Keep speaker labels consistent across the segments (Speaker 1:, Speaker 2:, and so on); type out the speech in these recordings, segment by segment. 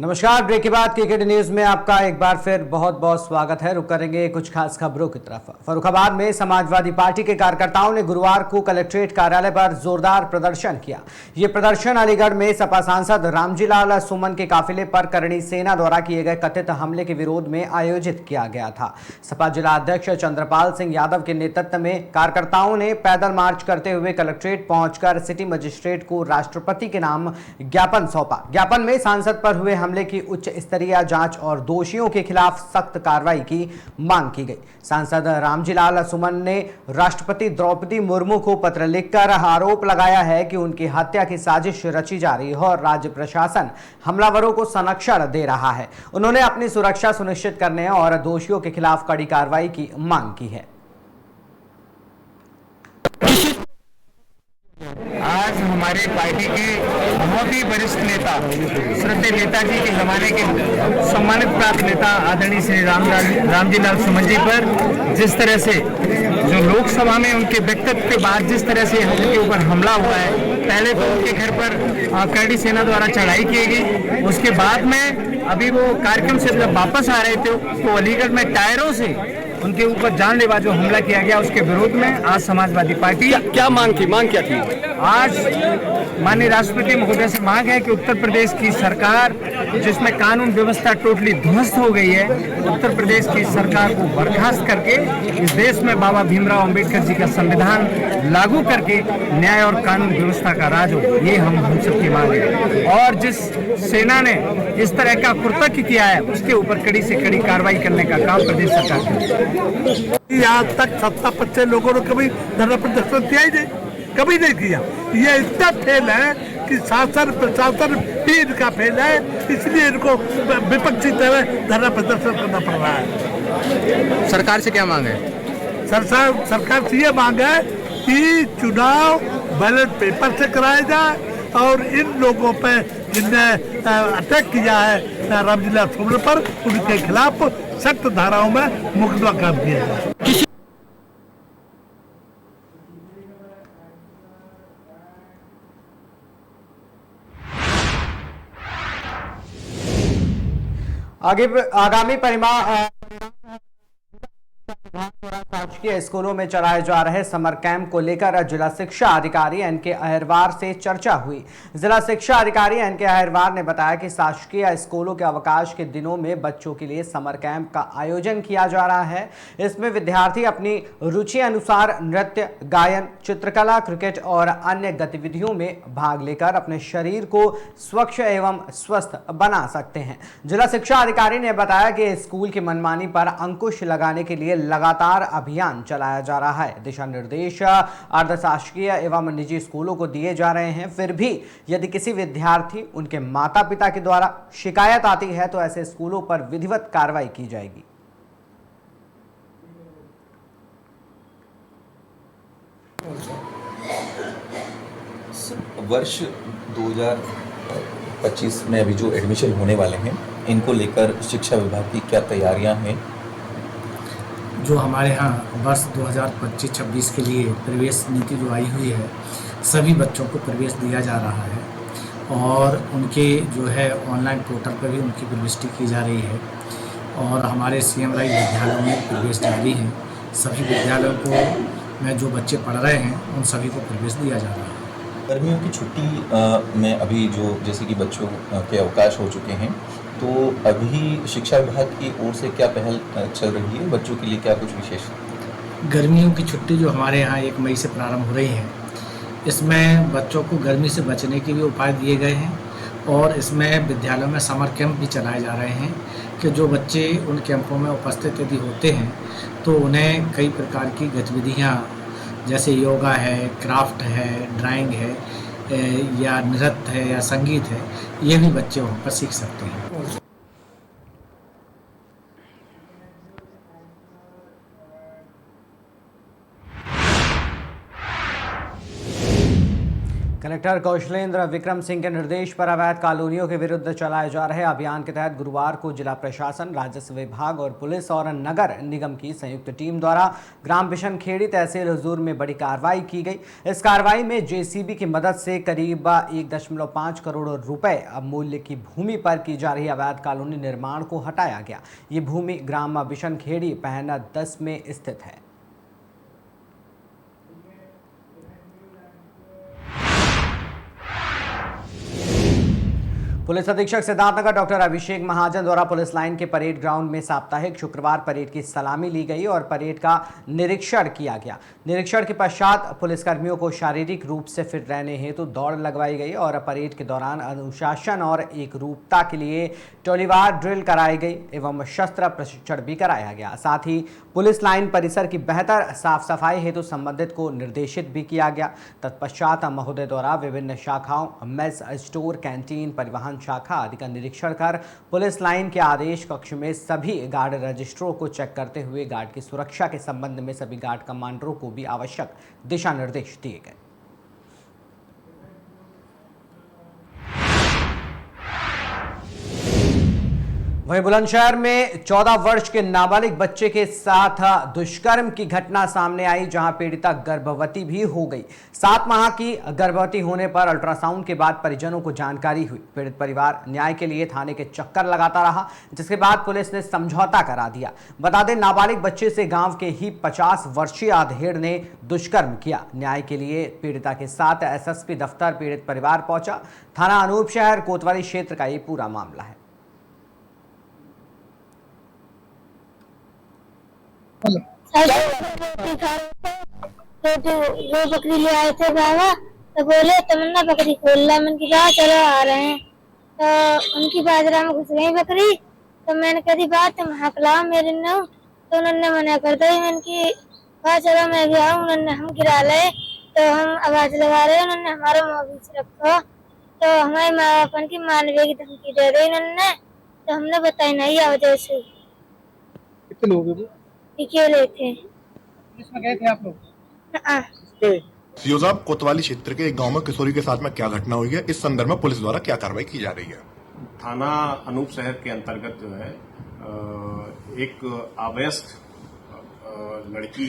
Speaker 1: नमस्कार, ब्रेक के बाद क्रिकेट न्यूज में आपका एक बार फिर बहुत बहुत स्वागत है। रुक करेंगे कुछ खास खबरों की तरफ। फर्रुखाबाद में समाजवादी पार्टी के कार्यकर्ताओं ने गुरुवार को कलेक्ट्रेट कार्यालय पर जोरदार प्रदर्शन किया। ये प्रदर्शन अलीगढ़ में सपा सांसद रामजी लाल सुमन के काफिले पर करणी सेना द्वारा किए गए कथित हमले के विरोध में आयोजित किया गया था। सपा जिला अध्यक्ष चंद्रपाल सिंह यादव के नेतृत्व में कार्यकर्ताओं ने पैदल मार्च करते हुए कलेक्ट्रेट पहुंचकर सिटी मजिस्ट्रेट को राष्ट्रपति के नाम ज्ञापन सौंपा। ज्ञापन में सांसद पर हुए हमले की उच्च स्तरीय जांच और दोषियों के खिलाफ सख्त कार्रवाई की मांग की गई। सांसद रामजी लाल सुमन ने राष्ट्रपति द्रौपदी मुर्मू को पत्र लिखकर आरोप लगाया है कि उनकी हत्या की साजिश रची जा रही है और राज्य प्रशासन हमलावरों को संरक्षण दे रहा है। उन्होंने अपनी सुरक्षा सुनिश्चित करने और दोषियों के खिलाफ कड़ी कार्रवाई की मांग की है।
Speaker 2: आज हमारे पार्टी के बहुत ही वरिष्ठ नेता श्रद्धेय नेताजी के जमाने के सम्मानित प्राप्त नेता आदरणीय श्री रामजी लाल सुमन जी पर जिस तरह से जो लोकसभा में उनके व्यक्तित्व के बाद जिस तरह से उनके ऊपर हमला हुआ है, पहले तो उनके घर पर करणी सेना द्वारा चढ़ाई की गई, उसके बाद में अभी वो कार्यक्रम से जब वापस आ रहे थे तो अलीगढ़ में टायरों से उनके ऊपर जानलेवा जो हमला किया गया, उसके विरोध में आज समाजवादी पार्टी
Speaker 3: क्या मांग क्या थी?
Speaker 2: आज माननीय राष्ट्रपति महोदय से मांग है कि उत्तर प्रदेश की सरकार, जिसमें कानून व्यवस्था टोटली ध्वस्त हो गई है, उत्तर प्रदेश की सरकार को बर्खास्त करके इस देश में बाबा भीमराव अंबेडकर जी का संविधान लागू करके न्याय और कानून व्यवस्था का राज हो। ये हम सबकी मांग है। और जिस सेना ने इस तरह का कृत्य किया है, उसके ऊपर कड़ी से कड़ी कार्रवाई करने का काम प्रदेश सरकार करेगी।
Speaker 4: आज तक सत्ता पच्चीस लोगों ने कभी धरना प्रदर्शन किया ही नहीं, कभी नहीं किया। ये इतना फेल है कि शासन प्रशासन भी इनका फेल है, इसलिए इनको विपक्षी तरह धरना प्रदर्शन करना पड़ रहा है।
Speaker 3: सरकार से क्या मांग है?
Speaker 4: सरकार से ये मांग है कि चुनाव बैलेट पेपर से कराया जाए और इन लोगों पे जिनने अटैक किया है रामजी लाल सुमन पर, उनके खिलाफ सख्त धाराओं में मुकदमा काम किया जाए।
Speaker 1: आगामी शासकीय स्कूलों में चलाए जा रहे समर कैंप को लेकर जिला शिक्षा अधिकारी एनके अहिरवार से चर्चा हुई। जिला शिक्षा अधिकारी एनके अहिरवार ने बताया कि शासकीय स्कूलों के अवकाश के दिनों में बच्चों के लिए समर कैंप का आयोजन किया जा रहा है। इसमें विद्यार्थी अपनी रुचि अनुसार नृत्य, गायन, चित्रकला, क्रिकेट और अन्य गतिविधियों में भाग लेकर अपने शरीर को स्वच्छ एवं स्वस्थ बना सकते हैं। जिला शिक्षा अधिकारी ने बताया कि स्कूल की मनमानी पर अंकुश लगाने के लिए लगातार अभियान चलाया जा रहा है। दिशा निर्देश अर्धशासकीय एवं निजी स्कूलों को दिए जा रहे हैं। फिर भी यदि किसी विद्यार्थी, उनके माता पिता के द्वारा शिकायत आती है तो ऐसे स्कूलों पर विधिवत कार्रवाई की जाएगी।
Speaker 5: वर्ष 2025 में अभी जो एडमिशन होने वाले हैं, इनको लेकर शिक्षा विभाग की क्या तैयारियां हैं?
Speaker 6: जो हमारे यहाँ वर्ष 2025-26 के लिए प्रवेश नीति जो आई हुई है, सभी बच्चों को प्रवेश दिया जा रहा है और उनके जो है ऑनलाइन पोर्टल पर भी उनकी प्रविष्टि की जा रही है और हमारे CM राय विद्यालयों में प्रवेश जारी है। सभी विद्यालयों को में जो बच्चे पढ़ रहे हैं, उन सभी को प्रवेश दिया जा रहा है।
Speaker 5: गर्मियों की छुट्टी में अभी जो जैसे कि बच्चों के अवकाश हो चुके हैं, तो अभी शिक्षा विभाग की ओर से क्या पहल चल रही है? बच्चों के लिए क्या कुछ विशेष?
Speaker 6: गर्मियों की छुट्टी जो हमारे यहाँ 1 मई से प्रारंभ हो रही है, इसमें बच्चों को गर्मी से बचने के भी उपाय दिए गए हैं और इसमें विद्यालयों में समर कैंप भी चलाए जा रहे हैं कि जो बच्चे उन कैंपों में उपस्थित यदि होते हैं तो उन्हें कई प्रकार की गतिविधियाँ जैसे योगा है, क्राफ्ट है, ड्राइंग है या नृत्य है या संगीत है, ये भी बच्चे वहाँ पर सीख सकते हैं।
Speaker 1: कलेक्टर कौशलेंद्र विक्रम सिंह के निर्देश पर अवैध कॉलोनियों के विरुद्ध चलाए जा रहे अभियान के तहत गुरुवार को जिला प्रशासन, राजस्व विभाग और पुलिस और नगर निगम की संयुक्त टीम द्वारा ग्राम बिशनखेड़ी तहसील हुजूर में बड़ी कार्रवाई की गई। इस कार्रवाई में जेसीबी की मदद से करीब 1.5 करोड़ रुपए मूल्य की भूमि पर की जा रही अवैध कॉलोनी निर्माण को हटाया गया। ये भूमि ग्राम बिशनखेड़ी पहना 10 में स्थित है। पुलिस अधीक्षक सिद्धार्थनगर डॉक्टर अभिषेक महाजन द्वारा पुलिस लाइन के परेड ग्राउंड में साप्ताहिक शुक्रवार परेड की सलामी ली गई और परेड का निरीक्षण किया गया। निरीक्षण के पश्चात पुलिसकर्मियों को शारीरिक रूप से फिट रहने हेतु दौड़ लगवाई गई और परेड के दौरान अनुशासन और एकरूपता के लिए टोलीवार ड्रिल कराई गई एवं शस्त्र प्रशिक्षण भी कराया गया। साथ ही पुलिस लाइन परिसर की बेहतर साफ सफाई हेतु संबंधित को निर्देशित भी किया गया। तत्पश्चात महोदय द्वारा विभिन्न शाखाओं, मेस, स्टोर, कैंटीन, परिवहन शाखा आदि का निरीक्षण कर पुलिस लाइन के आदेश कक्ष में सभी गार्ड रजिस्टरों को चेक करते हुए गार्ड की सुरक्षा के संबंध में सभी गार्ड कमांडरों को भी आवश्यक दिशा निर्देश दिए गए। वहीं बुलंदशहर में 14 वर्ष के नाबालिग बच्चे के साथ दुष्कर्म की घटना सामने आई, जहां पीड़िता गर्भवती भी हो गई। 7 माह की गर्भवती होने पर अल्ट्रासाउंड के बाद परिजनों को जानकारी हुई। पीड़ित परिवार न्याय के लिए थाने के चक्कर लगाता रहा, जिसके बाद पुलिस ने समझौता करा दिया। बता दें, नाबालिग बच्चे से गांव के ही 50 वर्षीय अधेड़ ने दुष्कर्म किया। न्याय के लिए पीड़िता के साथ एसएसपी दफ्तर पीड़ित परिवार पहुंचा। थाना अनूप शहर कोतवाली क्षेत्र का ये पूरा मामला है।
Speaker 7: वो बकरी ले आए थे बाबा, तो बोले तमन्ना बकरी खोल ला। मैंने कहा चलो आ रहे हैं। तो उनकी बाजरा में घुस गई बकरी। तो मैंने कही बात हाँक लाओ मेरे नौ, तो उन्होंने मना कर दी। मैंने कहा चलो मैं भी आऊँ। उन्होंने हम गिरा ले, तो हम आवाज लगा रहे। उन्होंने हमारा मुँह बीच रखो, तो हमारे माँ बाप की मानवीय की धमकी दे दी उन्होंने। तो हमने बताई नहीं वजह से।
Speaker 3: कितने लोग हैं?
Speaker 7: अकेले थे।
Speaker 3: इसमें गए थे आप लोग?
Speaker 8: सीओ साहब, कोतवाली क्षेत्र के एक गांव में किशोरी के साथ में क्या घटना हुई है, इस संदर्भ में पुलिस द्वारा क्या कार्रवाई की जा रही है?
Speaker 9: थाना अनूप शहर के अंतर्गत जो है एक अवयस्क लड़की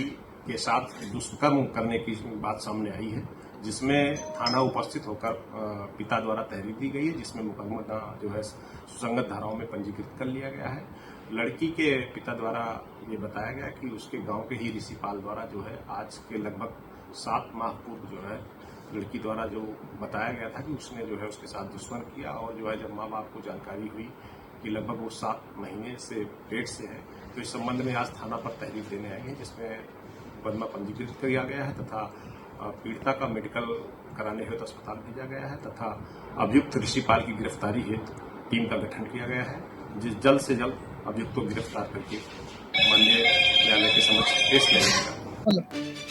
Speaker 9: के साथ दुष्कर्म करने की बात सामने आई है, जिसमें थाना उपस्थित होकर पिता द्वारा तहरीर दी गई है, जिसमें मुकदमा जो है सुसंगत धाराओं में पंजीकृत कर लिया गया है। लड़की के पिता द्वारा ये बताया गया कि उसके गांव के ही ऋषिपाल द्वारा जो है आज के लगभग 7 माह पूर्व जो है लड़की द्वारा जो बताया गया था कि उसने जो है उसके साथ दुष्कर्म किया। और जो है जब माँ बाप को जानकारी हुई कि लगभग वो 7 महीने से पेट से है, तो इस संबंध में आज थाना पर तहरीर देने आई है, जिसमें मुकदमा पंजीकृत किया गया है तथा पीड़िता का मेडिकल कराने हेतु अस्पताल भेजा गया है तथा अभियुक्त ऋषिपाल की गिरफ्तारी हेतु टीम का गठन किया गया है, जिस जल्द से जल्द अभियुक्त को गिरफ्तार करके माननीय न्यायालय के समक्ष पेश किया जाएगा।